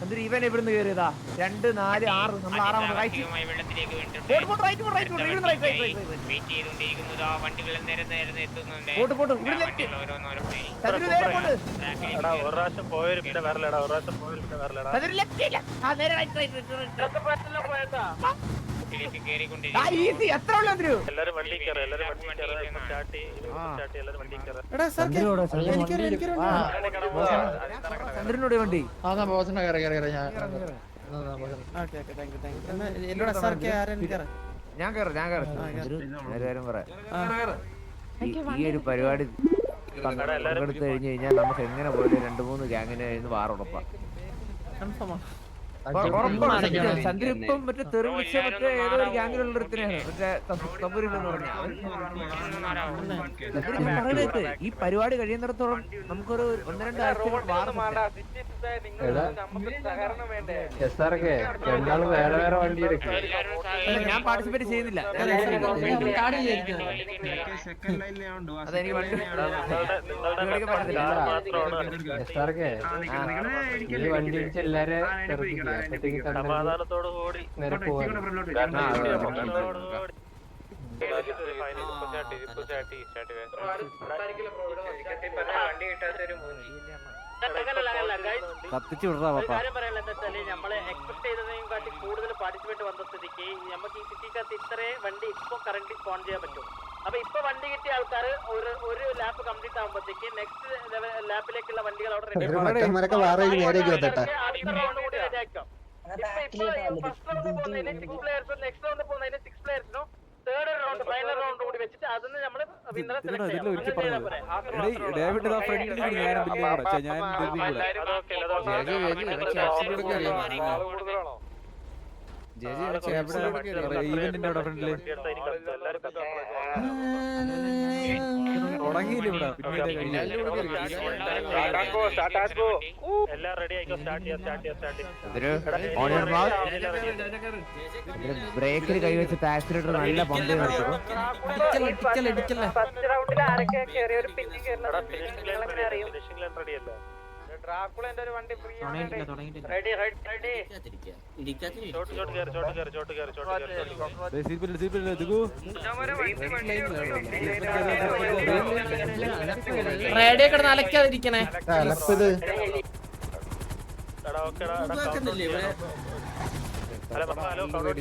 എന്നിട്ട് ഇവൻ ഇവിടുന്ന് കയറിയതാ 2, 4, 6 നമ്മൾ 6 റൈറ്റ് ചന്ദ്രനോട് വണ്ടി ഞാൻ കയറും പറയാം. ഈ ഒരു പരിപാടി പങ്കെടുത്ത് കഴിഞ്ഞ് കഴിഞ്ഞാൽ നമുക്ക് എങ്ങനെ പോയാലും 2-3 ഗ്യാങ്ങിന് കഴിഞ്ഞ് വാറുറപ്പാ. ചന്ദ്രപ്പം മറ്റേ തെറി വിളിച്ച മറ്റേ ഏതോ ഒരു ഗ്യാങ്ങിലുള്ളൊരുത്തിനാണ് മറ്റേ തമ്പൂരില്ലെന്ന് പറഞ്ഞ പറയുന്നത്. ഈ പരിപാടി കഴിയുന്നിടത്തോളം നമുക്കൊരു 1-2 ആഴ്ച ഞാൻ പാർട്ടിസിപ്പേറ്റ് ചെയ്യുന്നില്ല. അതെനിക്ക് സമാധാനത്തോടുകൂടി കത്തിച്ചു വിടറാ പപ്പ. നമ്മള് എക്സ്പെക്ട് ചെയ്തതിനെയും കാട്ടി കൂടുതൽ പാർട്ടിസിപ്പേറ്റ് വന്ന സ്ഥിതിക്ക് നമുക്ക് ഈ സിറ്റിക്കകത്ത് ഇത്രേ വണ്ടി ഇപ്പൊ കറന്റ് സ്പോൺ ചെയ്യാൻ പറ്റും. അപ്പൊ ഇപ്പൊ വണ്ടി കിട്ടിയ ആൾക്കാർ ഒരു ലാപ്പ് കംപ്ലീറ്റ് ആകുമ്പോഴത്തേക്ക് നെക്സ്റ്റ് ലാപ്പിലേക്കുള്ള വണ്ടികൾ അവിടെ റെഡി ആക്കാം. ഫസ്റ്റ് റൗണ്ട് പോകുന്നതിന് 6 പ്ലേയേഴ്സും നെക്സ്റ്റ് റൗണ്ട് പോകുന്നതിന് 6 പ്ലേയേഴ്സിനും തേർഡ് റൗണ്ട് ഫൈനൽ റൗണ്ട് കൂടി വെച്ചിട്ട് അതിന് നമ്മള് വിന്നറെ സെലക്ട് ചെയ്യാം. ബ്രേക്കിൽ കൈവച്ചിട്ട് ആക്സിലേറ്റർ നല്ല പന്ത് ഡ്രാക്കുളന്റെ ഒരു വണ്ടി ഫ്രീ ആണ്. റെഡി റെഡി റേഡിയോ കിടന്ന് അലക്കാതിരിക്കണേ. എത്ര ആളാ 2, 4,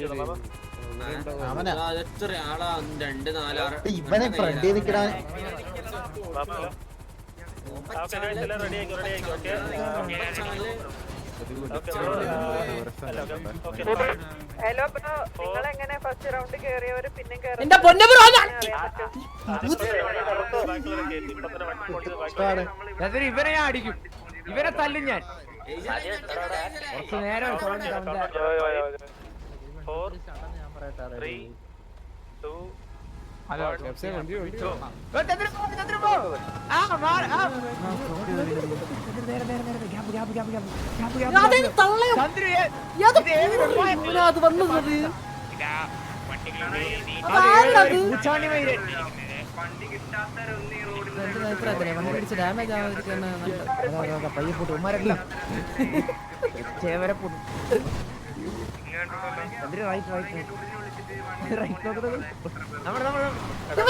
6 ഇവനെ ഫ്രണ്ടിൽ നിൽക്കണ ഹലോ ബ്രോ, നിങ്ങൾ എങ്ങനെ ഫസ്റ്റ് റൗണ്ട് കേറിയവര് പിന്നെ എന്റെ പൊന്നു ബ്രോ ഇവനെ ഞാൻ അടിക്കും, ഇവനെ തല്ലും ഞാൻ. കുറച്ച് നേരം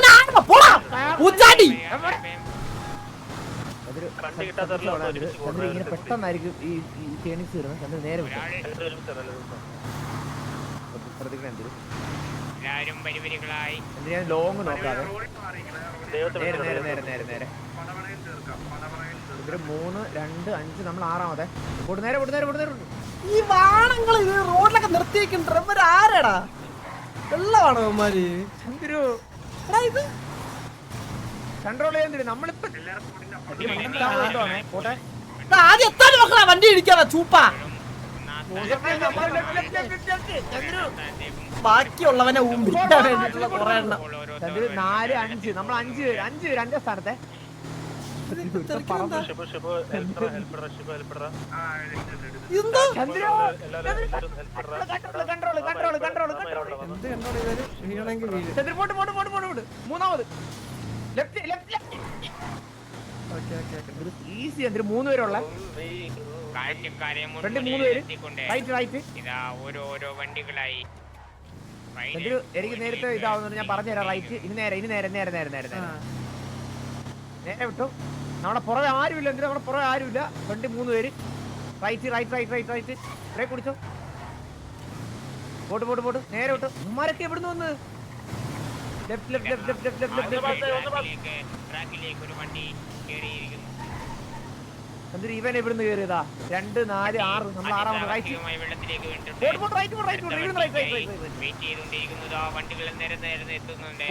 ഡാമേജ് ഇങ്ങനെ പെട്ടെന്നായിരിക്കും ഈ ടേണിങ്സ് വരുന്നത്. ചന്ദ്രൻ നേരെ ഞാൻ ലോങ് നോക്കാതെ നേരെ നേരെ നേരെ നേരെ നേരെ 3, 2, 5 നമ്മൾ 6-മത്തെ നേരെ. ഈ വാണങ്ങള് റോഡിലൊക്കെ നിർത്തി വെക്കും. ആരാടാ വെള്ളമാണോ അവന്മാര്? ചന്ദ്രു ഇത് കൺട്രോൾ ചെയ്യാൻ നമ്മളിപ്പോ ആദ്യം എത്താൻ നോക്കണ വണ്ടി ഇടിക്കാ ചൂപ്പാ. ബാക്കിയുള്ളവനെ ഊമ്പിക്കാൻ വേണ്ടിട്ടുള്ള കുറെ എണ്ണം. 4, 5 നമ്മൾ 5 2 സ്ഥാനത്തെ മൂന്നാമത് ഈസി. 3 പേരുള്ള കാഴ്ചക്കാരെ ഫ്രണ്ട് 3 പേര് എത്തിക്കൊണ്ട് റൈറ്റ് ഇതാ ഓരോരോ വണ്ടികളായി എനിക്ക് നേരത്തെ ഇതാവുന്നത് ഞാൻ പറഞ്ഞുതരാം. റൈറ്റ് ഇനി നേരെ വിട്ടു. നമ്മളെ പുറകെ ആരുമില്ല. എന്തിനാ നമ്മളെ പുറകെ ആരുമില്ല. ഫ്രണ്ട് 3 പേര് റൈറ്റ് ബ്രേക്ക് കുടിച്ചോ. പോട്ട് നേരെ വിട്ടു. ഉമ്മാരൊക്കെ എവിടുന്ന് വന്ന് ട്രാക്കിലേക്ക് ഒരു വണ്ടി കയറിയിരിക്കുന്നു. എന്തിനാ ഇവൻ എവിടുന്ന് കയറിയതാ? 2 4 6 നമ്മൾ 6 റൈറ്റ് വെള്ളത്തിലേക്ക് വെയിറ്റ് ചെയ്തുകൊണ്ടിരിക്കുന്നത്. ആ വണ്ടികൾ നേരെ എത്തുന്നുണ്ട്.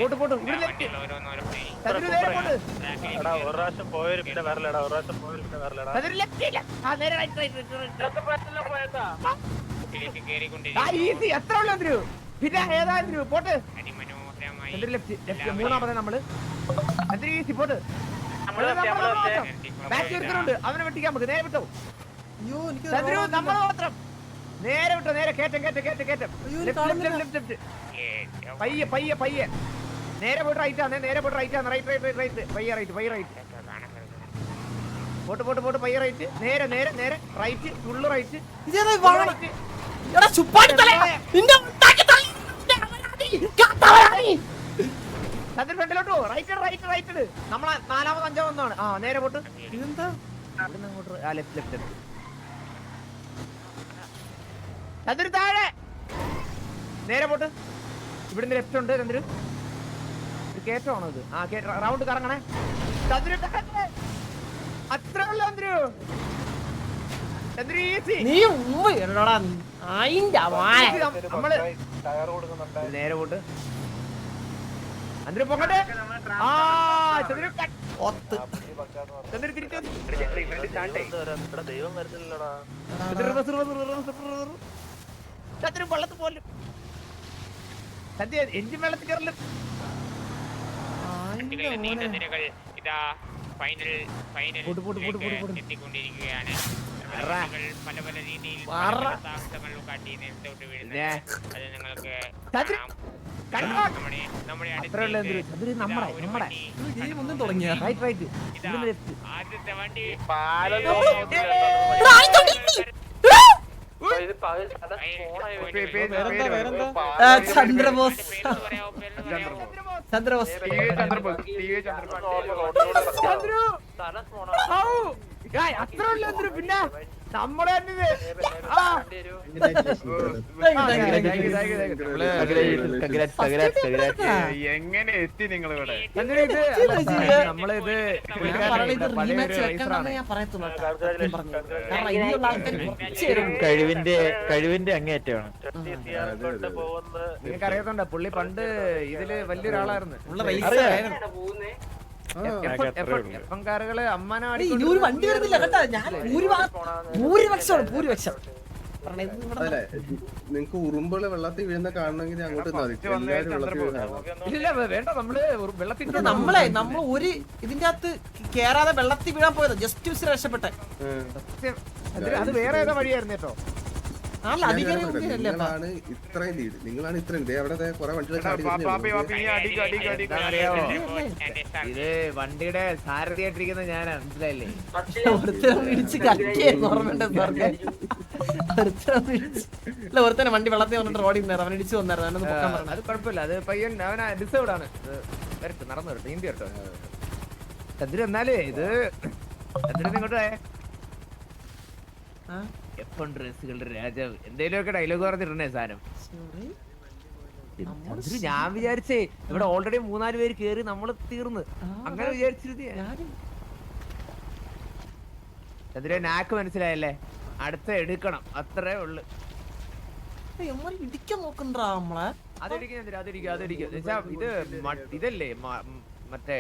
പിന്നെ ഏതാ പോട്ട് അതിമനോഹരമായി മൂന്നാമത് നമ്മള് പോട്ട് അവനെ വെട്ടിക്കാൻ നമുക്ക് നേരെ വിട്ടോ. നമ്മള് മാത്രം നേരെ വിട്ടോ. നേരെ കേറ്റം പയ്യെ നേരെ പോയിട്ട് റൈറ്റ് ആണ്. റൈറ്റ് പോട്ട് പയ്യെ റൈറ്റ്. നേരെ റൈറ്റ് ഫുള്ള് റൈറ്റ്. ഫ്രണ്ടിലോട്ടോ റൈറ്റ് നമ്മളെ 4ാമത് 5ാമതാണ്. നേരെ പോട്ട്. ഇതെന്താ ലെഫ്റ്റ് ചന്ദ്രു താഴെ നേരെ പോട്ട്. ഇവിടുന്ന് ലെഫ്റ്റ് ഉണ്ട്. ചന്ദ്രു കേറ്റമാണോ ഇത്? റൗണ്ട് കറങ്ങണേ. ചന്ദ്രു അത്ര ഉള്ള ചന്ദ്രു ഈസി. നേരെ പോട്ട്. ചന്ദ്രു പൊങ്ങട്ടെ. ചന്ദ്രു തിരിച്ചു. ചന്ദ്രു വെള്ളത്തിൽ പോലും സദ്യ എഞ്ചിൻ വെള്ളത്തിൽ കയറലും. ഇതാ ഫൈനൽ എത്തിക്കൊണ്ടിരിക്കുകയാണ്. പല രീതിയിൽ സാഹസങ്ങൾ കാട്ടി നേരത്തോട്ട് വീഴുന്നത് അത് നിങ്ങൾക്ക് നമ്മുടെ ആദ്യത്തെ വണ്ടി ചന്ദ്രബോസ് അത്ര പിന്നെ നമ്മളെ എങ്ങനെ എത്തി നിങ്ങൾ ഇവിടെ? കഴിവിന്റെ അങ്ങേറ്റമാണ്. നിങ്ങൾക്ക് അറിയാത്തോണ്ട പുള്ളി പണ്ട് ഇതില് വലിയൊരാളായിരുന്നു. എഫ്എംകാരുകള് അമ്മാനാടി വണ്ടി വരുന്നില്ല കേട്ടോ. ഞാൻ ഭൂരിപക്ഷം നിങ്ങക്ക് ഉറുമ്പുകള് വെള്ളത്തിൽ വീഴുന്ന കാണണമെങ്കിൽ അങ്ങോട്ട് വേണ്ട. നമ്മള് വെള്ളത്തിൽ നമ്മൾ ഒരു ഇതിന്റെ അകത്ത് കേറാതെ വെള്ളത്തിൽ വീഴാൻ പോയത് ജസ്റ്റ് മിസ് രക്ഷപ്പെട്ടെ. അത് വേറെ ഏതാ വഴിയായിരുന്നു കേട്ടോ. നിങ്ങളാണ് ഇത്രയും ലീഡ്. നിങ്ങളാണ് ഇത്രയും അവിടെ കുറെ വണ്ടികൾ. ഇത് വണ്ടിയുടെ സാരഥിയായിട്ടിരിക്കുന്ന ഞാനാ, മനസ്സിലായില്ലേ? ഒരുത്തന്നെ വണ്ടി വെള്ളത്തിൽ വന്നിട്ട് റോഡിൽ നിന്ന് അവൻ ഇടിച്ചു വന്നായിരുന്നു. അത് കുഴപ്പമില്ല. അത് പയ്യൻ അവനാ ഡിസേർവ്ഡ് ആണ്. വരട്ടെ, നടന്നു വരട്ടെ, ഇന്ത്യ കേട്ടോ. ചന്ദ്രു എന്നാലേ ഇത് ചന്ദ്രൻ ഇങ്ങോട്ട് എപ്പം ഡ്രസ്സുകളുടെ രാജാവ് എന്തേലുമൊക്കെ ഡയലോഗ് പറഞ്ഞിട്ടുണ്ടേ സാധനം. ചന്ദ്രു ഞാൻ വിചാരിച്ചേ ഇവിടെ ഓൾറെഡി 3-4 പേര് കേറി നമ്മള് തീർന്ന് അങ്ങനെ വിചാരിച്ചിരുന്നേ. ചന്ദ്രു നാക്ക് മനസ്സിലായല്ലേ? അടുത്ത എടുക്കണം, അത്രേ ഉള്ളു. ഇടിക്കാൻ നോക്കണ്ടാ നമ്മളെ. അതിടിക്കും ചന്ദ്രു, അതിടിക്കും. ഇത് ഇതല്ലേ മറ്റേ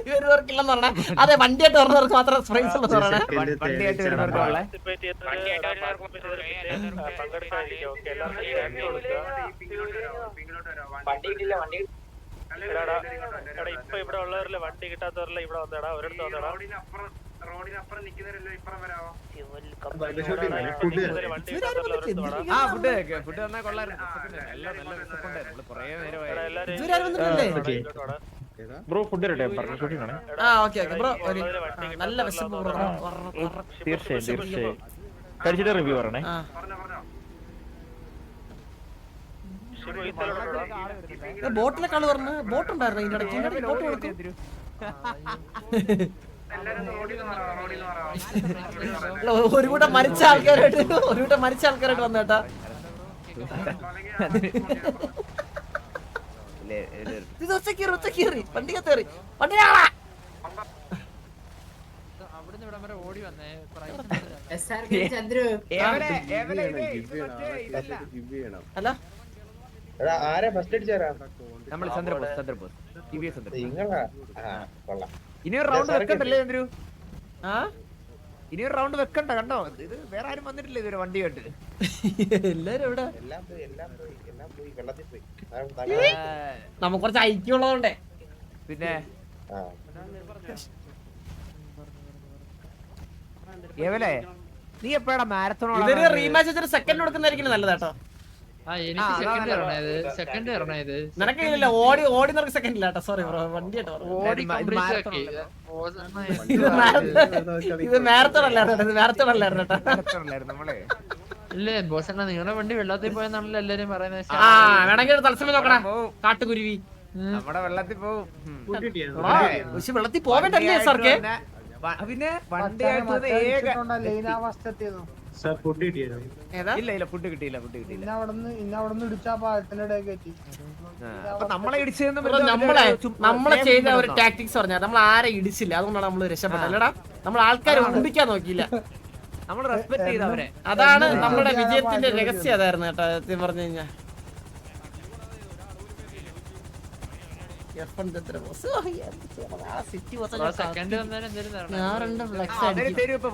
വരുന്നവർക്കില്ലെന്ന് പറഞ്ഞാ അതെ വണ്ടിയായിട്ട് വരുന്നവർക്ക് മാത്രം സ്പ്രൈസ് ഉള്ളത് പറയണേ. വണ്ടിയായിട്ട് വരുന്നവർക്കുള്ള ഇപ്പൊ ഇവിടെ ഉള്ളവരില്ല, വണ്ടി കിട്ടാത്തവരല്ല ഇവിടെ വന്നേടാ. ഒരിടത്ത് വന്നേടാ. റോഡിനപ്പുറം നിൽക്കുന്നവരല്ലോ ഇപ്പുറം വരാമോ? ഫുഡ് തന്നാ കൊള്ളായിരുന്നു. നല്ല വിശപ്പുണ്ടായിരുന്നു. കുറേ നേരം ബ്രോ ഫുഡ് റെഡി പറഞ്ഞു ഷൂട്ടിംഗ് ആണ് ആ ഓക്കെ ബ്രോ ഒരു നല്ല വിശപ്പ് ബ്രോ തീർച്ചയായും കഴിച്ചിട്ട് റിവ്യൂ പറയണേ ബോട്ടിലെ കളി പറഞ്ഞു ബോട്ട് ഉണ്ടായിരുന്നു ഇതിന്റെ ഇടയ്ക്ക് ബോട്ട് കൊടുക്കും ഒരു കൂട്ടം മരിച്ച ആൾക്കാരായിട്ട് വന്നേട്ടാ ഇത് ഒച്ചക്കേറി വണ്ടിക്കത്തേറി വണ്ടിയാളാ അല്ല ആരെ ഫസ്റ്റ് അടിച്ചാരാ നമ്മൾ ചന്ദ്രബോസ് കൊള്ളാം ഇനിയൊരു റൗണ്ട് വെക്കണ്ടല്ലേ ചന്ദ്രു ഇനിയൊരു റൗണ്ട് വെക്കണ്ട കണ്ടോ ഇത് വേറെ ആരും വന്നിട്ടില്ല ഇതുവരെ വണ്ടി കേട്ട് എല്ലാരും എവിടെ എല്ലാം പോയി വെള്ളത്തിൽ പോയി നമുക്ക് കുറച്ച് ഐക്യമുള്ളതുകൊണ്ടേ പിന്നെ എവലെ നീ എപ്പോഴാ മാരത്തോൺ ഇതൊരു റീമാച്ച് വെച്ചിട്ട് സെക്കൻഡ് കൊടുക്കുന്നതായിരിക്കും നല്ലതാട്ടോ നിനക്കില്ല ഓടി നിനക്ക് സെക്കൻഡ് ഇല്ല കേട്ടോ സോറി ബ്രോ വണ്ടി കേട്ടോ ഇത് മാരത്തോൺ അല്ലായിരുന്നു നമ്മളെ ഇല്ലേ ബോസ് നിങ്ങളുടെ വണ്ടി വെള്ളത്തിൽ പോയെന്നാണല്ലോ എല്ലാരും പറയുന്നത്. ആ വേണമെങ്കിൽ തത്സമയം നോക്കണ കാട്ടുകുരുവി നമ്മുടെ വെള്ളത്തിൽ പോവും. പക്ഷെ വെള്ളത്തിൽ പോവണ്ടല്ലേ സാർക്ക് പിന്നെ വണ്ടി ഇല്ല ഫുഡ് കിട്ടിയില്ല അപ്പൊ നമ്മളെ ഇടിച്ചെന്ന് നമ്മളെ ചെയ്ത ഒരു ടാക്ടിക്സ് പറഞ്ഞാൽ നമ്മൾ ആരെ ഇടിച്ചില്ല, അതുകൊണ്ടാണ് നമ്മൾ രക്ഷപ്പെട്ടത്. അല്ലടാ നമ്മൾ ആൾക്കാരെ ഉമ്പിക്കാൻ നോക്കിയില്ല, നമ്മൾ റെസ്പെക്ട് ചെയ്ത അവരെ. അതാണ് നമ്മുടെ വിജയത്തിന്റെ രഹസ്യം. അതായിരുന്നു കേട്ടോ സത്യം പറഞ്ഞു കഴിഞ്ഞാ.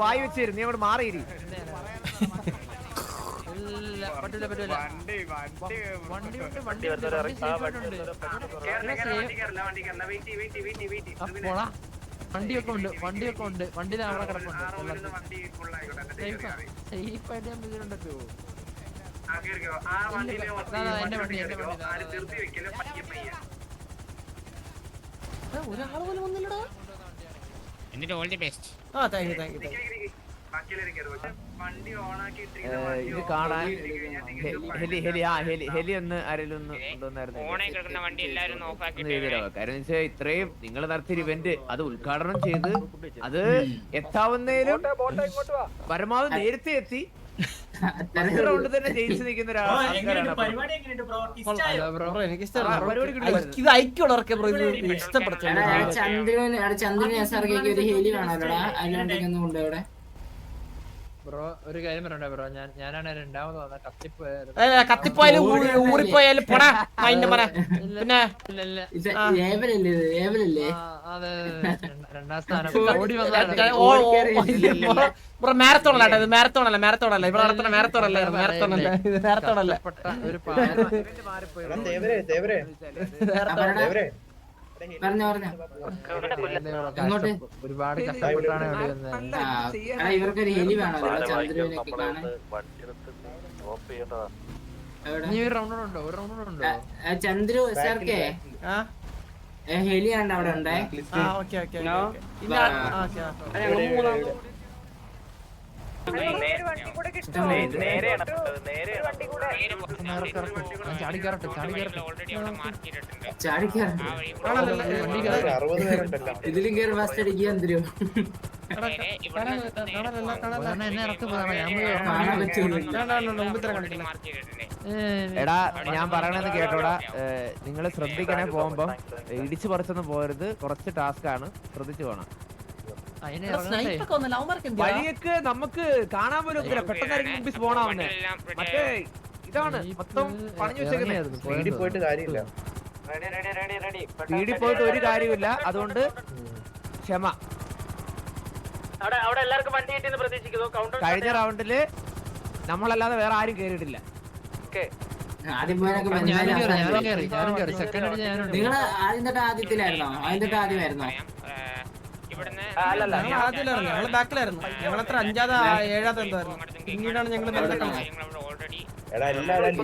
വായി വെച്ചിരുന്നു, നീ അവിടെ മാറിയിരി. വണ്ടിയൊക്കെ ഉണ്ട്, വണ്ടി അവിടെ കിടപ്പുണ്ട്. എന്റെ വണ്ടി ഒരാൾ പോലും വന്നില്ലടാ. എന്നിട്ട് ഓൾ ദി ബെസ്റ്റ്. ആ താങ്ക് യു. ഇത് കാണാൻ ഹെലി ഒന്ന് ആരെങ്കിലും ഒന്ന് കൊണ്ടുവന്നായിരുന്നു. ഓണേ കിടക്കുന്ന വണ്ടി എല്ലാരും നോക്കാക്കിട്ട് കാരണം വെച്ചാൽ ഇത്രയും നിങ്ങൾ നടത്തിയ ഇവന്റ് അത് ഉദ്ഘാടനം ചെയ്ത് അത് എത്താവുന്നതിലും പരമാവധി നേരത്തെ എത്തി റൗണ്ട് തന്നെ ജയിച്ചു നിൽക്കുന്ന ഇത് ഐക്യമുള്ളവർക്ക് ഇഷ്ടപ്പെടുത്തും. ബ്രോ ഒരു കാര്യം പറയണ്ടേ ബ്രോ, ഞാനാണ് രണ്ടാമത് വന്ന കത്തിപ്പോയാലും ഊറിപ്പോയാലും പോടാ അതിന്റെ പറ. പിന്നെ അതെ രണ്ടാം സ്ഥാനം ഓടി വന്നതാണ്. മാരത്തോൺ അല്ല, ഇത് മാരത്തോൺ അല്ല ഇവിടെ നടത്തുന്ന മാരത്തോൺ അല്ല ഒരു ഒരുപാട് കഷ്ടപ്പെട്ടാണ് ഇവിടെ വന്നത്. നീ ഒരു റൗണ്ട് ഉണ്ടോ? ചന്ദ്രു സാർക്കേ ഹെലിയാണ് അവിടെ ഉണ്ടേ. ഇതിലും കയറി ഫസ്റ്റ് അടിക്കുക എന്തിനു എടാ ഞാൻ പറയണെന്ന് കേട്ടോടാ. നിങ്ങൾ ശ്രദ്ധിക്കണേ, പോകുമ്പോ ഇടിച്ചു പറിച്ചൊന്നും പോരുത്, കുറച്ച് ടാസ്ക് ആണ്, ശ്രദ്ധിച്ചു പോണം. വഴിയൊക്കെ നമുക്ക് കാണാൻ പോലും ഒക്കില്ല, പെട്ടെന്നായിരിക്കും മുമ്പിൽ സ്പോണാവുന്നേ. മറ്റേ ഇതാണ് മൊത്തം പണിഞ്ഞു വെച്ചേക്കുന്നത്. സ്പീഡിൽ പോയിട്ട് കാര്യമില്ല, സ്പീഡിൽ പോയിട്ട് ഒരു കാര്യമില്ല. അതുകൊണ്ട് ക്ഷമ. കഴിഞ്ഞ റൗണ്ടില് നമ്മളല്ലാതെ വേറെ ആരും കേറിയിട്ടില്ല. നിങ്ങള് ആദ്യത്തിലായിരുന്നോ? ആദ്യമായിരുന്നോ? ഞങ്ങള് ബാക്കിലായിരുന്നു. ഞങ്ങളത്ര 5-7 എന്തായിരുന്നു. പിന്നീടാണ് ഞങ്ങള് എടാ എല്ലാവരും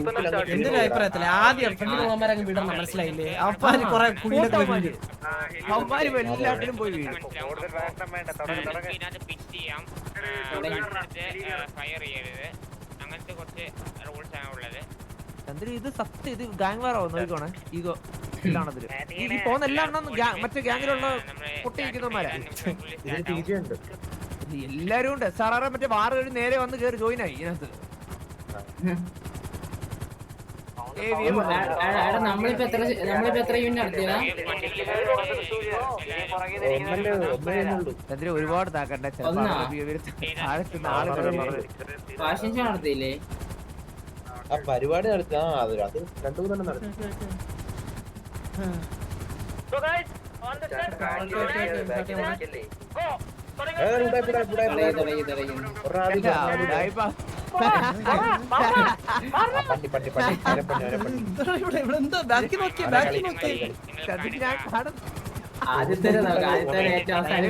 എന്റെ ഒരു അഭിപ്രായത്തില് ആദ്യം ഫ്രണ്ടിലുള്ളവന്മാരെ അങ്ങ് വിടണം, മനസ്സിലായില്ലേ? അപ്പാന് കുറെ കുഴിയിലൊക്കെ വീഴും. അവന്മാര് എല്ലാത്തിനും പോയി വീഴും. ഇതിനകത്ത് പിറ്റ് ചെയ്യാം, ഫയർ ചെയ്യരുത്, അങ്ങനത്തെ കുറച്ച് റൂൾസ് ആണ് ഉള്ളത്. ചന്ദ്രൻ ഇത് സത്യം, ഇത് ഗാങ് വാർ ആവും. നോക്കിക്കോണേ, ഈഗോ ഇല്ലാണതില്. ഈ പോകുന്ന എല്ലാ എണ്ണം മറ്റേ ഗാങ്ങിലുള്ള പൊട്ടിയിരിക്കുന്നവന്മാരാ. എല്ലാരും ഉണ്ട്. സാറാറെ മറ്റേ വാറ് കഴിഞ്ഞ് നേരെ വന്ന് കയറി ജോയിൻ ആയി ഇതിനകത്ത്. നമ്മളിപ്പോ എത്ര യൂണിറ്റ് നടത്തിയതാ? ചന്ദ്രൻ ഒരുപാട് താക്കണ്ട. Fashion show നടത്തിയില്ലേ? ആ പരിപാടി നടത്തി. അത് 2-3 നടത്തി.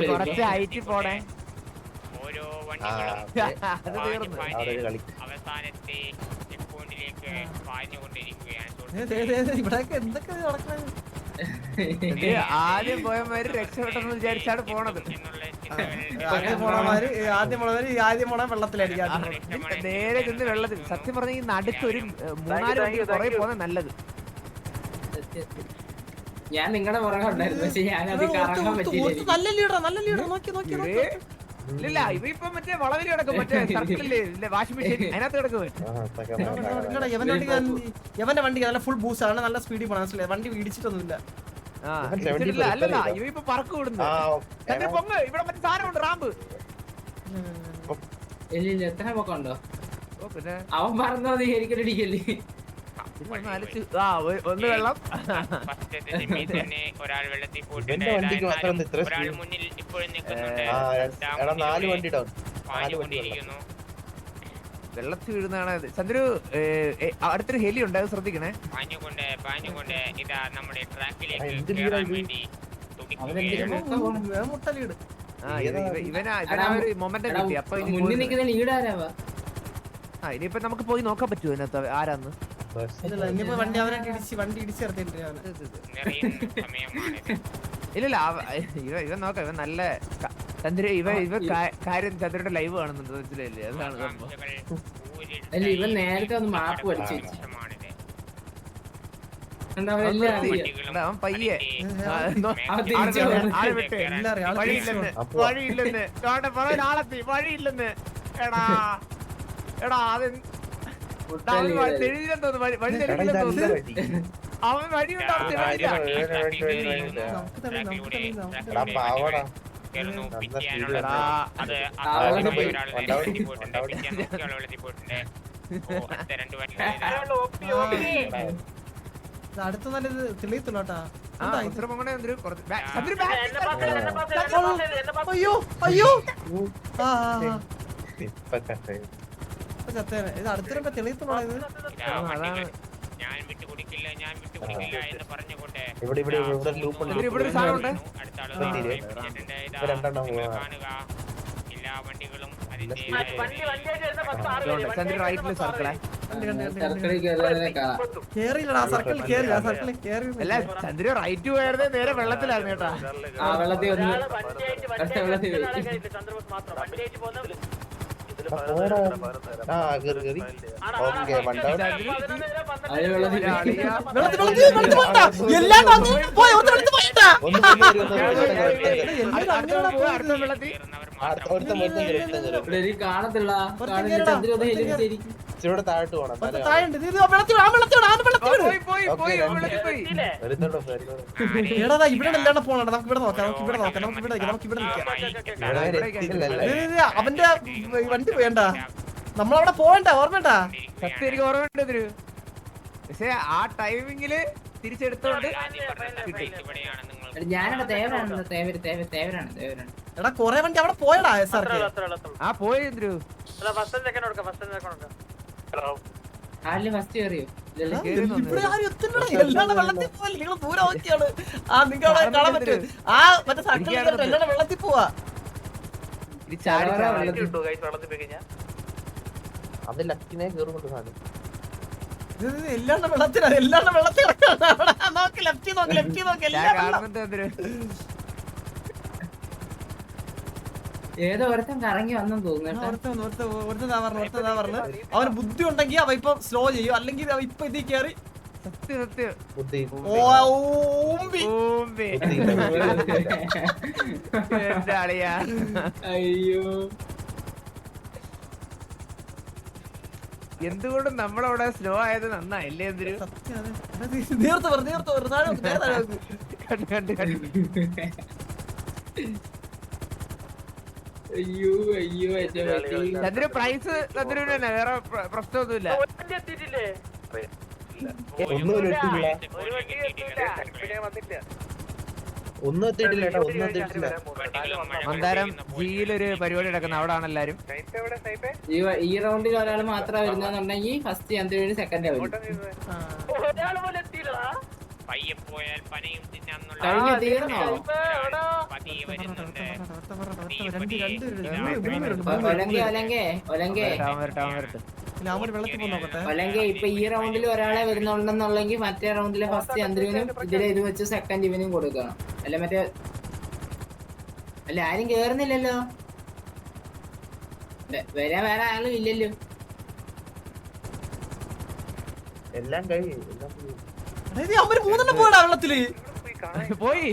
കുറച്ച് ഹൈറ്റ് പോണേ. ഓരോ വണ്ടികളും അവസാനത്തെ ചെക്ക് പോയിന്റിലേക്ക് പാഞ്ഞുകൊണ്ടിരിക്കുകയാണ്. ഇവിടെയൊക്കെ എന്തൊക്കെ നടക്കുന്നത്? ആദ്യം പോയമാര് രക്ഷപ്പെട്ടെന്ന് വിചാരിച്ചാണ് പോണത്. ആദ്യം പോണ വെള്ളത്തിലായിരിക്കും. നേരെ നിന്ന് വെള്ളത്തിൽ. സത്യം പറഞ്ഞ ഈ നടുക്ക് ഒരു 3-4 വണ്ടി കുറെ പോകുന്നത് നല്ലത്. ഞാൻ നിങ്ങളുടെ പുറകെ ഉണ്ടായിരുന്നു, പക്ഷെ ഞാൻ അത് കറങ്ങാൻ പറ്റില്ല. നല്ല ലീഡർ, നല്ല ലീഡർ. നോക്കി ഇല്ല ഇവ ഇപ്പൊ മറ്റേ വളവില് കിടക്കും. മറ്റേ സർക്കിളില്ലേ വാഷിംഗ് മെഷീൻ, അതിനകത്ത് കിടക്കും. യവന്റെ വണ്ടി നല്ല ഫുൾ ബൂസ്റ്റ് ആണ്, നല്ല സ്പീഡിൽ പോകണം. മനസ്സിലായി? വണ്ടി ഇടിച്ചിട്ടൊന്നുമില്ല. അല്ലല്ല ഇവ ഇപ്പൊ പറക്ക് വിടുന്നു. പൊങ്ങ് ഇവിടെ മറ്റേ സാധനം ഉണ്ട്, റാമ്പ്. ഇല്ല എത്ര പൊക്കം ഉണ്ടോ? പിന്നെ അവൻ പറഞ്ഞത് എനിക്കൊരിക്കല്ലേ ഒന്ന് വെള്ളം. തന്നെ ഒരാൾ വെള്ളത്തിൽ പോയിട്ടുണ്ട്, ഒരാൾ മുന്നിൽ ഇപ്പോഴും നിൽക്കുന്നുണ്ട്, പാഞ്ഞുകൊണ്ടിരിക്കുന്നു. വെള്ളത്തിൽ വീഴുന്നതാണ് ചന്ദ്രു. അടുത്തൊരു ഹെലി ഉണ്ട്, അത് ശ്രദ്ധിക്കണേ. പാഞ്ഞുകൊണ്ട് ഇതാ നമ്മുടെ ട്രാക്കിലേക്ക് കേറാൻ വേണ്ടി തുടിക്കുകയാണ്. മുട്ട ലീഡ്. ഇവനാ ഒരു മൊമെന്റം കിട്ടി. അപ്പൊ മുന്നിൽ നിൽക്കുന്ന ലീഡ് ആരാവാ? ഇനിയിപ്പോ നമുക്ക് പോയി നോക്കാൻ പറ്റുമോ ഇതിനകത്ത് ആരാന്ന്? ഇനിയിപ്പോ വണ്ടി അവനായിട്ട് വണ്ടി ഇടിച്ചിറത്തിട്ടുണ്ട്. ഇല്ലല്ല ഇവൻ നോക്കാം. ഇവൻ നല്ല ചന്ദ്ര ഇവ കാര്യം ചന്ദ്രയുടെ ലൈവ് കാണുന്നുണ്ട്, മനസ്സിലായില്ലേ? അതാണ് അല്ല ഇവൻ നേരത്തെ ഒന്ന് മാപ്പ് പഠിച്ചു. അവൻ പയ്യെ വഴിയില്ലെന്ന് ആളെത്തി. വഴിയില്ലെന്ന് എടാ എടാ അത് തെളിയില്ലെന്ന് തോന്നുന്നു. വഴി തെളിയില്ലെന്ന് തോന്നുന്നു. അവൻ വഴിയുണ്ടോ? അടുത്ത നല്ലത് തെളിയത്തുള്ളൂട്ടാ. അയ്യോ അയ്യോ ചത്തേനെ. ഇത് അടുത്തിരുമ്പോ തെളിയത്തുള്ളൂ. ഞാൻ വിട്ടുകൊടുക്കില്ല എന്ന് പറഞ്ഞുകൊണ്ട് ഇവിടെ ഒരു സാധനം ഉണ്ട്. കാണുക എല്ലാ വണ്ടികളും ചന്ദ്ര റൈറ്റില് സർക്കിളെ. കേറിയില്ലടാ സർക്കിളിൽ കേറില്ല. സർക്കിളിൽ കേറി അല്ല ചന്ദ്ര റൈറ്റ് പോയത് നേരെ വെള്ളത്തിലായിരുന്നു കേട്ടാ. കാണത്തില്ല. താഴോട്ട് പോണം. ഇവിടെ അല്ലാണ്ട് പോണ. നമുക്ക് ഇവിടെ നോക്കാം. നമുക്ക് ഇവിടെ നിൽക്കാം. അവന്റെ വണ്ടി വേണ്ട, നമ്മളവിടെ പോവണ്ട. ഓർമ്മണ്ടാ? സത്യം എനിക്ക് ഓർമ്മയുണ്ട്. പക്ഷെ ആ ടൈമിങ്ങില് തിരിച്ചെടുത്തോണ്ട് ഞാനിവിടെ തേവരാണ്. എടാ കൊറേ വണ്ടി അവിടെ പോയടാ. ആ പോയി എന്തൊരു ഫസ്റ്റ് കയറിയോ? ഇവിടെ ആരും എത്തുന്നടാ. എല്ലാണ്ട് വെള്ളത്തിൽ പോവല്ലേ? നിങ്ങൾ ദൂരം നോക്കിയാണ്. ആ നിങ്ങൾക്ക് അവിടെ കാണാൻ പറ്റും. ആ മറ്റേ സർക്കിൾ എല്ലാണ്ട് വെള്ളത്തിൽ പോവാ. അത് ലക്കിനെ കേറുന്നുണ്ട് സാധനം. എല്ലാം വെള്ളത്തിലാണ്, എല്ലാം വെള്ളത്തിൽ കിടക്കാണ്. നോക്ക് ലെഫ്റ്റ് നോക്ക്, ലെഫ്റ്റ് നോക്ക്, ഞാൻ എല്ലാം വെള്ളം. കാണുന്നുണ്ട് ചന്ദ്രു. ഏതോ ഒരുത്തൻ കറങ്ങി വന്നെന്ന് തോന്നുന്നു കേട്ടോ. ഒരുത്തതാ പറഞ്ഞു അവന് ബുദ്ധി ഉണ്ടെങ്കിൽ അവ ഇപ്പൊ സ്ലോ ചെയ്യും, അല്ലെങ്കിൽ അവ ഇപ്പൊ ഇതിൽ കയറി സത്യം സത്യം. ബുദ്ധി ഓമ്പി. ഊമ്പി. എന്റെ അളിയാ. അയ്യോ എന്തുകൊണ്ടും നമ്മളവിടെ സ്ലോ ആയത് നന്നായില്ലേ എന്തൊരു സത്യം അതെ. നേരത്തെ പറഞ്ഞു താഴെ നോക്ക്, നേരെ താഴെ നോക്ക്. കണ്ടു കണ്ടു കണ്ടു. അയ്യോ അയ്യോ എന്റെ പറ്റി. ചന്ദ്രു പ്രൈസ് ചന്ദ്രുവിന് തന്നെ, വേറെ പ്രശ്നമൊന്നുമില്ല. വണ്ടി എത്തിയിട്ടില്ലേ? ഒന്നും എത്തിയിട്ടില്ല, ഒരു വണ്ടി എത്തിയില്ല. ഇവിടെ വന്നില്ല. ഒന്നും എത്തിയിട്ടില്ല ഏട്ടാ, ഒന്നും എത്തിയിട്ടില്ല. മന്ദാരം ജിയിലൊരു പരിപാടി നടക്കുന്ന അവിടെ ആണ് എല്ലാരും. ഈ റൗണ്ടിൽ ഒരാൾ മാത്രമേ വരുന്നുണ്ടെങ്കിൽ ഫസ്റ്റ് ചന്ദ്രന് സെക്കൻഡ് വരും. ഒരാൾ പോലും എത്തിയില്ലടാ. പയ്യെ പോയാൽ പനയും തിന്നാന്നുള്ള കഴിഞ്ഞ തീർന്നോ? പതിയെ വരുന്നുണ്ട്. ഒലങ്കെ ഒലങ്കെ ഇപ്പൊ ഈ റൗണ്ടിൽ ഒരാളെ വരുന്നുണ്ടെന്നുണ്ടെങ്കിൽ മറ്റേ റൗണ്ടിലെ ഫസ്റ്റ് ചന്ദ്രനും ഇതിലെ ഇത് വെച്ച് സെക്കൻഡ് ഇവനും കൊടുക്കണം. അല്ല മറ്റേ അല്ല ആരും കേറുന്നില്ലല്ലോ, വരാൻ വേറെ ആളും ഇല്ലല്ലോ. എല്ലാം കഴിയും, എല്ലാം കഴിയും. അതായത് അവര് മൂന്നെണ്ണം പോയടാ വെള്ളത്തില്. പോയി.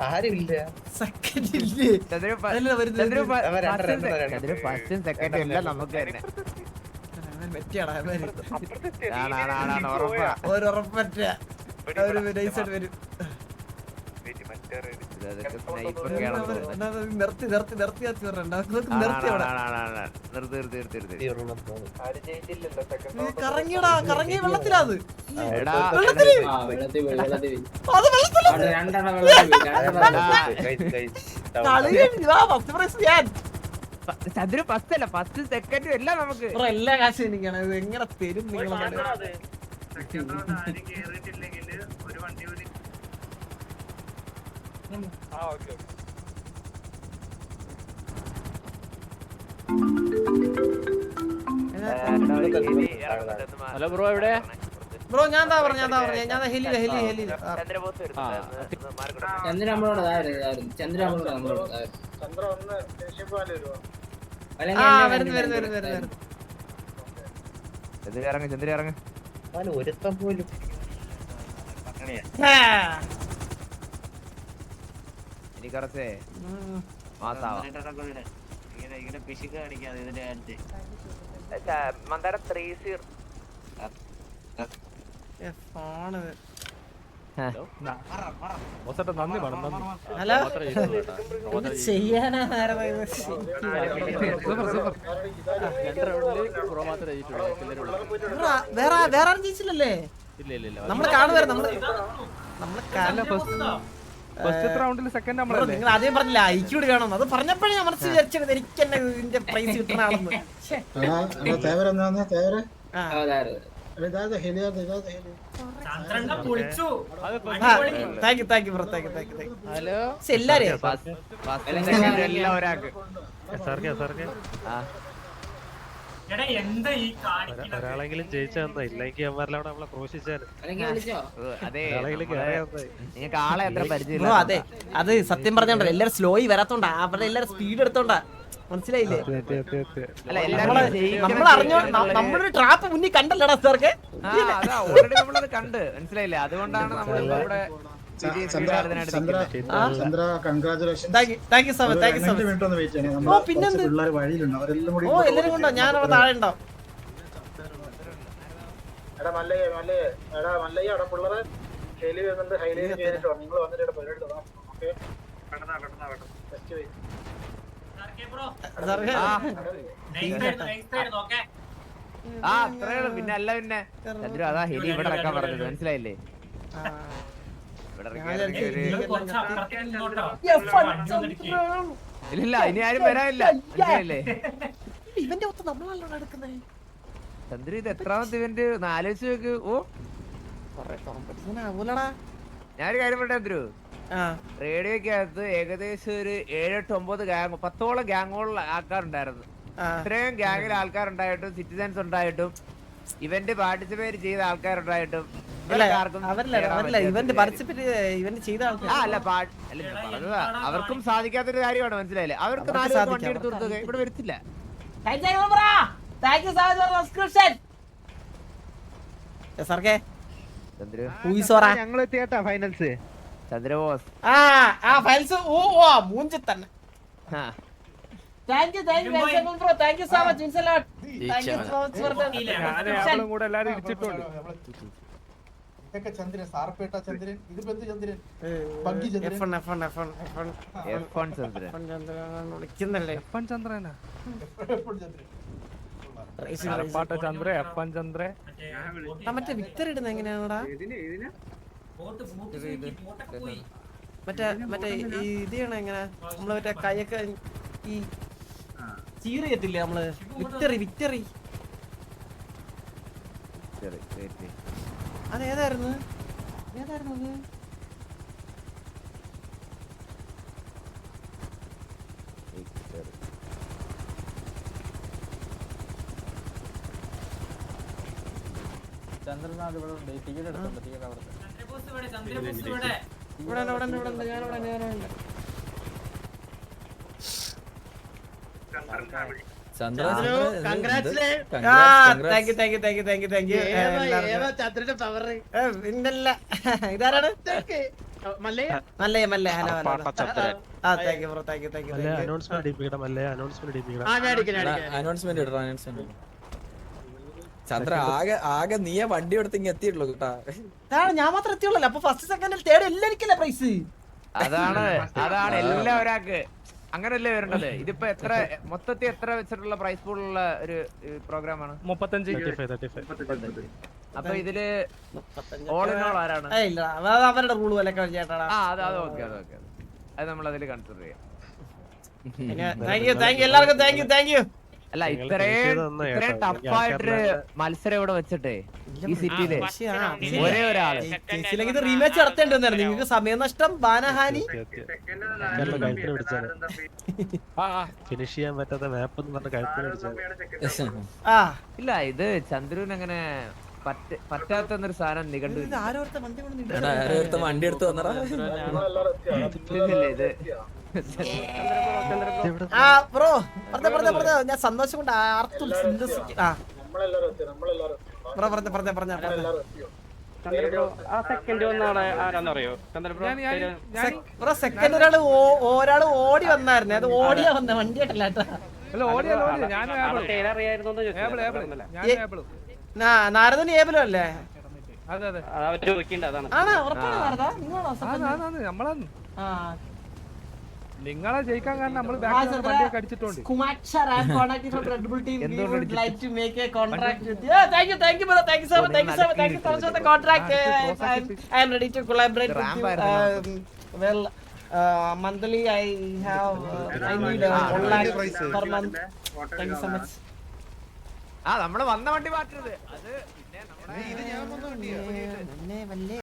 ആരുമില്ല. സെക്കൻഡ് ഇല്ലേ? ചന്ദ്രു അതല്ലേ വരുന്നത്? ചന്ദ്രു അവൻ രണ്ട് ചന്ദ്രു ഫസ്റ്റും സെക്കൻഡും എല്ലാം നമുക്ക് തന്നെ. അവൻ വെറ്റിയാടാ, അവൻ. ആണ് ഉറപ്പാ. ഒരു ഉറപ്പറ്റ അവര് നൈസായിട്ട് വരും. ഇതൊക്കെ സ്നൈപ്പറൊക്കെയാണെന്ന് തോന്നുന്നു. നിർത്തി പറഞ്ഞ നിർത്തി അവിടെ ഈ ഒരെണ്ണം പോകും. കറങ്ങിയ വെള്ളത്തിലാ അത്. എടാ വെള്ളത്തില് ആ വെള്ളത്തിൽ അത് വെള്ളത്തില് രണ്ടെണ്ണം വെള്ളത്തിൽ Guys, guys, down, കളി ഫസ്റ്റ് പ്രൈസ് ഞാൻ. ചന്ദ്രു ഫസ്റ്റ് അല്ല, ഫസ്റ്റ് സെക്കൻഡും എല്ലാം നമുക്ക്. ബ്രോ എല്ലാ കാശും എനിക്കാണ്. ഇത് എങ്ങനെ തരും നിങ്ങളെ? അത് ഹലോ ബ്രോ എവിടെ? ബ്രോ ഞാൻ എന്താ പറഞ്ഞ ഞാൻ ഹെലിയില. ചന്ദ്രൻ നമ്മളോട് ചന്ദ്രൻ നമ്മളോട് വരുന്നു. ചന്ദ്ര ഇറങ്ങ്. അവൻ ഒരുത്തം പോലും. എനിക്ക് കുറച്ചേ മാസാവാം. മന്ദാരം 3-0. ഫോണ് ഹലോ ചെയ്യാനാ വേറെ ആരും ജയിച്ചില്ലല്ലേ? നമ്മള് കാണുമായിരുന്നു. നിങ്ങൾ ആദ്യം പറഞ്ഞില്ല ഐക്യൂട് കാണും. അത് പറഞ്ഞപ്പോഴേ ഞാൻ മനസ്സിൽ വിചാരിച്ചത് എനിക്ക് തന്നെ ഇതിന്റെ പ്രൈസ് കിട്ടണമെന്ന്. Thank you bro. ഹലോ എല്ലാരും എല്ലാം ഒരാൾക്ക്. ഒരാളെങ്കിലും ജയിച്ചാ ഇല്ലെങ്കിൽ അവന്മാരെല്ലാം നമ്മളെ ക്രോശിച്ചാല് വിളിച്ചോ? അതെ, നിങ്ങൾക്ക് ആളെ എത്ര പരിചയം? ബ്രോ അതെ, അത് സത്യം പറഞ്ഞോണ്ടോ എല്ലാരും സ്ലോയി വരാത്തോണ്ടാ, അവരുടെ എല്ലാരും സ്പീഡ് എടുത്തോണ്ടാ. മനസ്സിലായില്ലേ? അല്ല എല്ലാവരും നമ്മൾ അറിഞ്ഞോ, നമ്മളൊരു ട്രാപ്പ് മുന്നിൽ കണ്ടല്ലടാ സാർക്ക്. ഓൾറെഡി നമ്മളത് കണ്ട് മനസ്സിലായില്ലേ? അതുകൊണ്ടാണ് നമ്മൾ ഇവിടെ താങ്ക് യു സോ മച്ച്. ഓ പിന്നെന്ത്? ഓ എല്ലാരും കൊണ്ടോ, ഞാൻ അവിടെ താഴെ ഉണ്ടാവും. അത്രേ ഉള്ളൂ. പിന്നെ അല്ല പിന്നെ ചന്ദ്രു അതാ ഹെലി ഇവിടെ ഇറക്കാൻ പറഞ്ഞത് മനസ്സിലായില്ലേ? ഇല്ല ഇനി ആരും വരാനില്ല മനസ്സിലായില്ലേ? ഇവന്റെ ഒത്ത് നമ്മളല്ലോ എടുക്കുന്നത്. ചന്ദ്രു ഇത് എത്രാമത്തെ ഇവന്റ് ആലോചിച്ച് നോക്ക്. ഓ ഞാനൊരു കാര്യം പറയട്ടെ ചന്ദ്രു, റേഡിയോക്കകത്ത് ഏകദേശം ഒരു 7-8-9 ഗ്യാങ് 10ഓളം ഗ്യാങ്ങോളം ആൾക്കാരുണ്ടായിരുന്നു. ഇത്രയും ഗ്യാങ്ങിൽ ആൾക്കാരുണ്ടായിട്ടും സിറ്റിസൺസ് ഉണ്ടായിട്ടും ഇവന്റ് പാർട്ടിസിപ്പേറ്റ് ചെയ്ത ആൾക്കാരുണ്ടായിട്ടും അല്ല അവരല്ല ഇവന്റ് പാർട്ടിസിപ്പേറ്റ് ഇവന്റ് ചെയ്ത ആൾക്കാർ അല്ല പറഞ്ഞതാ അവർക്കും സാധിക്കാത്തൊരു കാര്യമാണ് മനസ്സിലായില്ലേ അവർക്ക് അവർക്ക് 4 വണ്ടി സാധിക്കാം. എടുത്ത് കൊടുത്തത് ഇവിടെ വരത്തില്ല സർക്കേ ചന്ദ്രു ഞങ്ങൾ എത്തിയേട്ടാ ഫൈനൽസ് ചന്ദ്രബോസ് ആ ഫയൽസ് ഓ മൂഞ്ചി തന്നെ ആ thank you bro thank you so much means a lot thank you so much for the ഞാനും കൂടെ എല്ലാരും ഇടിച്ചിട്ടുണ്ട് ചന്ദ്രൻ സാർപേട്ട ചന്ദ്രൻ ഇതിപ്പോ എന്ത് ചന്ദ്രൻ F1 ചന്ദ്രൻ വിളിക്കുന്നല്ലേ ചന്ദ്രനാ ചന്ദ്ര മറ്റേ വിക്ടർ ഇടുന്ന എങ്ങനെയാണോടാ മറ്റേ ഇത് ചെയ്യണ എങ്ങനെ നമ്മള് മറ്റേ കൈയൊക്കെ ഈ ചീറി എത്തില്ലേ നമ്മള് വിക്ടറി അതേതായിരുന്നു അത് ചന്ദ്രനാഥ് ഇവിടെ ഉണ്ട് ടിക്കറ്റ് എടുത്തുണ്ട് ടിക്കറ്റ് അവിടെ ഇതാരാണ് മല്ലയ്യ ഹലോ അനൗൺസ്മെന്റ് ചന്ദ്ര ആകെ നീയ വണ്ടി എടുത്ത് ഇങ്ങ് എത്തിയുള്ളൂ കേട്ടാ ഞാൻ മാത്രം എത്തിയുള്ളൂ അപ്പൊ ഫസ്റ്റ് സെക്കൻഡ് തേർഡ് എല്ലാവർക്കല്ലേ പ്രൈസ് അതാണ് എല്ലാം ഒരാൾക്ക് അങ്ങനല്ലേ വരേണ്ടത് ഇതിപ്പോ മൊത്തത്തിൽ എത്ര വെച്ചിട്ടുള്ള പ്രൈസ് പൂളുള്ള ഒരു പ്രോഗ്രാമാണ് 35 അപ്പൊ ഇതില് ഓൾ ഇൻ ഓൾ ആരാണ് അവരുടെ റൂൾ പോലെ ചേട്ടാ അത് ഓക്കെ അത് നമ്മൾ അതിൽ കൺസിഡർ ചെയ്യാം താങ്ക് യു എല്ലാവർക്കും താങ്ക് യു അല്ല ഇത്രയും ടഫായിട്ടൊരു മത്സരം ഇവിടെ വെച്ചിട്ടേ ഈ സിറ്റിയില് ഒരേ ഒരാള് ഇത് റീമാച്ച് നടത്തേണ്ടി വന്നായിരുന്നു നിങ്ങൾക്ക് സമയനഷ്ടം ബാനഹാനി ഫിനിഷ് ചെയ്യാൻ പറ്റാത്ത മാപ്പ് എന്ന് പറഞ്ഞ കഴുത്തിന് പിടിച്ചത് ഇല്ല ഇത് ചന്ദ്രന് അങ്ങനെ പറ്റാത്തൊരു സാധനം നികണ്ടു വണ്ടി എടുത്ത് വന്നടാ ഇത് ബ്രോ പറഞ്ഞ ഞാൻ സന്തോഷം കൊണ്ട് സെക്കൻഡ് ഒരാള് ഓടി വന്നായിരുന്നു അത് ഓടിയാ വന്ന വണ്ടിയായിട്ടല്ല നാരദന് ഏബിലും അല്ലേ ആണോ ഉറപ്പാണ് നാരദ നിങ്ങളാണോ നിങ്ങളെ ജയിക്കാൻ കാരണം നമ്മൾ വണ്ടിയൊക്കെ അടിച്ചിട്ടുണ്ട് Kumaksar, I am contacting from Red Bull team. We would like to make a contract with you. Yeah, thank you, brother. Thank you so much for the contract. I am ready to collaborate with you. Well, monthly I need 1 lakh per month. Thank you so much. നമ്മള് വന്ന വണ്ടി മാറ്റരുത് അത് പിന്നെ